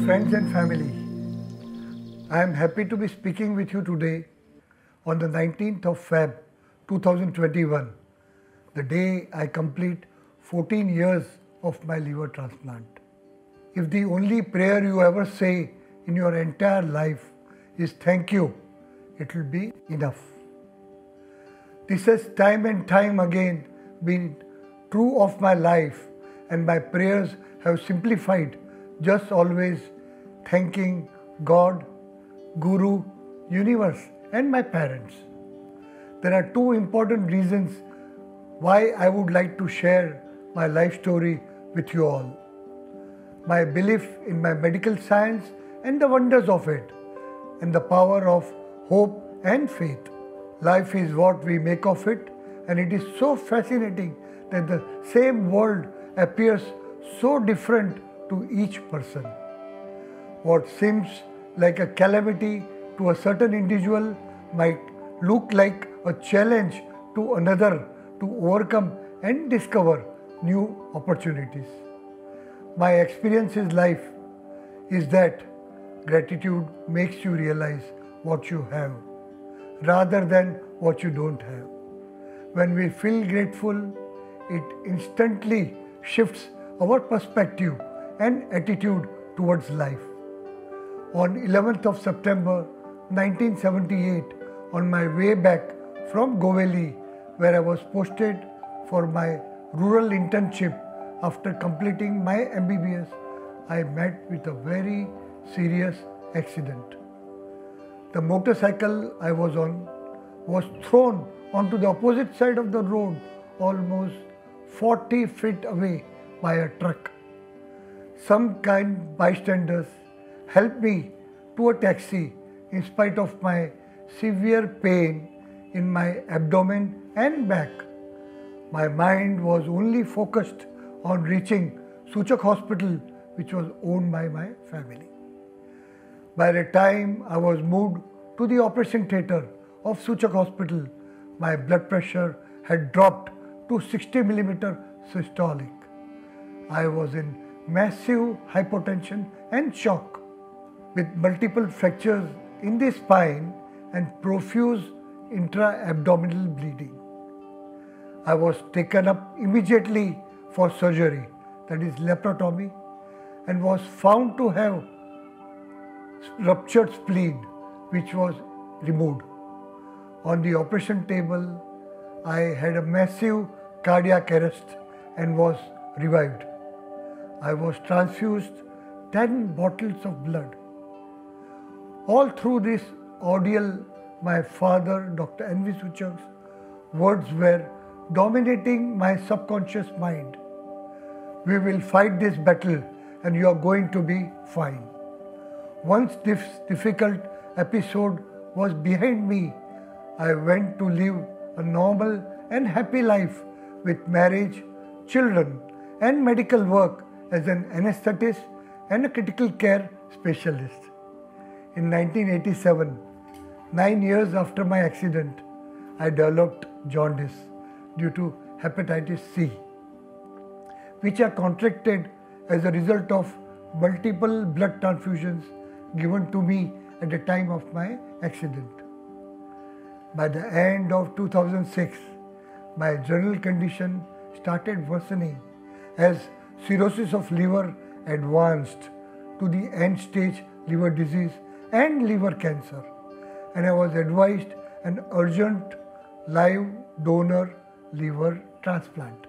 friends and family, I am happy to be speaking with you today on the 19th of Feb 2021, the day I complete 14 years of my liver transplant. If the only prayer you ever say in your entire life is thank you, it will be enough. This has time and time again been true of my life, and my prayers have simplified just always thanking God, Guru, universe and my parents. There are two important reasons why I would like to share my life story with you all. My belief in my medical science and the wonders of it, and the power of hope and faith. Life is what we make of it, and it is so fascinating that the same world appears so different to each person. What seems like a calamity to a certain individual might look like a challenge to another to overcome and discover new opportunities. My experience in life is that gratitude makes you realize what you have rather than what you don't have. When we feel grateful, it instantly shifts our perspective and attitude towards life. On 11th of September 1978, on my way back from Goveli, where I was posted for my rural internship after completing my MBBS, I met with a very serious accident. The motorcycle I was on was thrown onto the opposite side of the road, almost 40 feet away by a truck. Some kind bystanders helped me to a taxi in spite of my severe pain in my abdomen and back. My mind was only focused on reaching Suchak Hospital, which was owned by my family. By the time I was moved to the operation theatre of Suchak Hospital, my blood pressure had dropped to 60 mm systolic. I was in massive hypotension and shock, with multiple fractures in the spine and profuse intra-abdominal bleeding. I was taken up immediately for surgery, that is laparotomy, and was found to have ruptured spleen, which was removed. On the operation table, I had a massive cardiac arrest and was revived. I was transfused 10 bottles of blood. All through this ordeal, my father, Dr. N.V. Suchak's words were dominating my subconscious mind. We will fight this battle and you are going to be fine. Once this difficult episode was behind me, I went to live a normal and happy life with marriage, children and medical work as an anesthetist and a critical care specialist. In 1987, 9 years after my accident, I developed jaundice due to hepatitis C, which I contracted as a result of multiple blood transfusions given to me at the time of my accident. By the end of 2006, my general condition started worsening as cirrhosis of liver advanced to the end stage liver disease and liver cancer, and I was advised an urgent live donor liver transplant.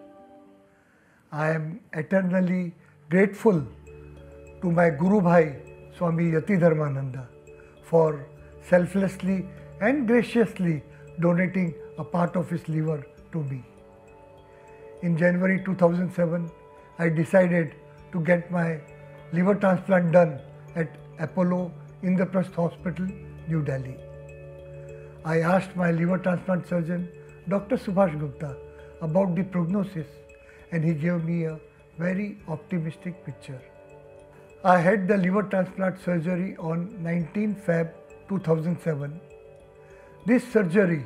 I am eternally grateful to my Guru Bhai Swami Yati Dharmananda for selflessly and graciously donating a part of his liver to me. In January 2007, I decided to get my liver transplant done at Apollo Indraprasth Hospital, New Delhi. I asked my liver transplant surgeon, Dr. Subhash Gupta, about the prognosis, and he gave me a very optimistic picture. I had the liver transplant surgery on 19 Feb 2007. This surgery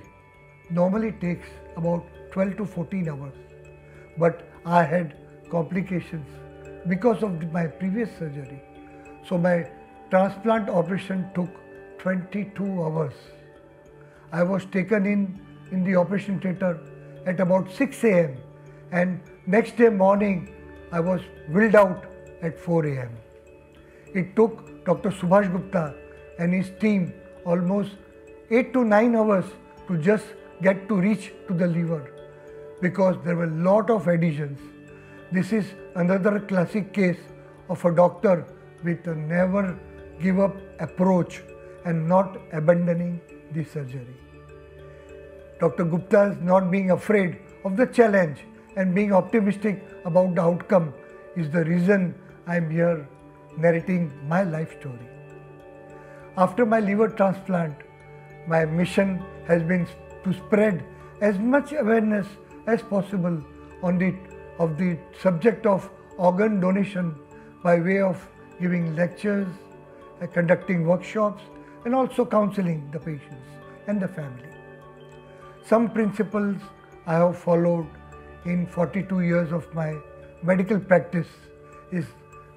normally takes about 12 to 14 hours, but I had complications because of my previous surgery. So my transplant operation took 22 hours. I was taken in the operation theatre at about 6 a.m. and next day morning I was wheeled out at 4 a.m. It took Dr. Subhash Gupta and his team almost 8 to 9 hours to just get to reach to the liver because there were a lot of adhesions. This is another classic case of a doctor with a never give up approach and not abandoning the surgery. Dr. Gupta's not being afraid of the challenge and being optimistic about the outcome is the reason I am here narrating my life story. After my liver transplant, my mission has been to spread as much awareness as possible on the subject of organ donation by way of giving lectures, conducting workshops, and also counseling the patients and the family. Some principles I have followed in 42 years of my medical practice is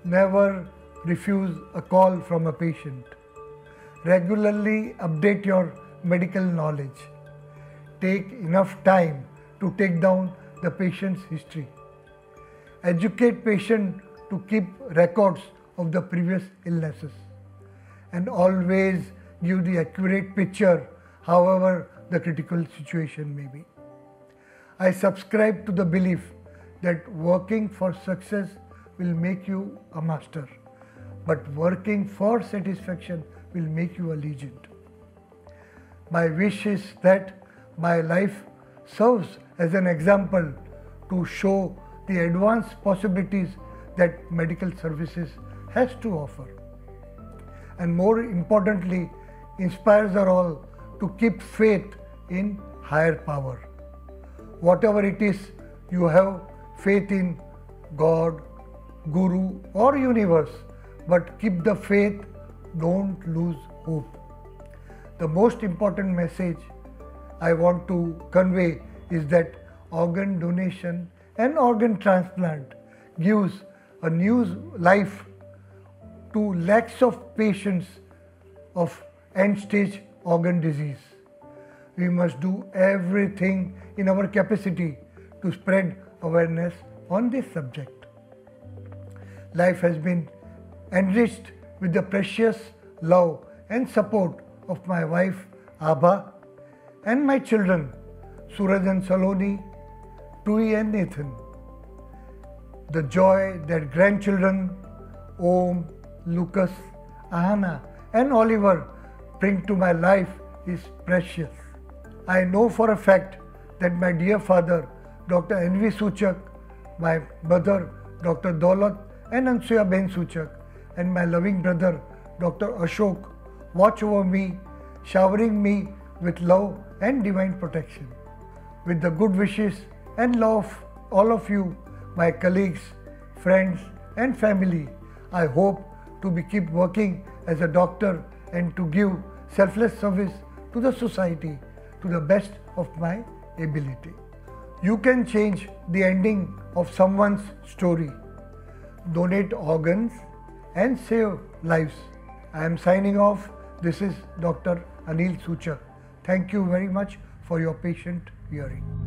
never refuse a call from a patient. Regularly update your medical knowledge. Take enough time to take down the patient's history. Educate patient to keep records of the previous illnesses. And always give the accurate picture, however the critical situation may be. I subscribe to the belief that working for success will make you a master, but working for satisfaction will make you a legend. My wish is that my life serves as an example to show the advanced possibilities that medical services has to offer. And more importantly, inspires us all to keep faith in higher power. Whatever it is, you have faith in God, Guru or universe, but keep the faith, don't lose hope. The most important message I want to convey is that organ donation and organ transplant gives a new life to lakhs of patients of end-stage organ disease. We must do everything in our capacity to spread awareness on this subject. Life has been enriched with the precious love and support of my wife Abha and my children Suraj and Saloni, Tui and Nathan. The joy that grandchildren Om, Lucas, Ahana and Oliver bring to my life is precious. I know for a fact that my dear father, Dr. N.V. Suchak, my mother, Dr. Daulat and Ansuya Ben Suchak, and my loving brother, Dr. Ashok, watch over me, showering me with love and divine protection. With the good wishes and love of all of you, my colleagues, friends and family, I hope to keep working as a doctor and to give selfless service to the society to the best of my ability. You can change the ending of someone's story. Donate organs and save lives. I am signing off. This is Dr. Anil Suchak. Thank you very much for your patient hearing.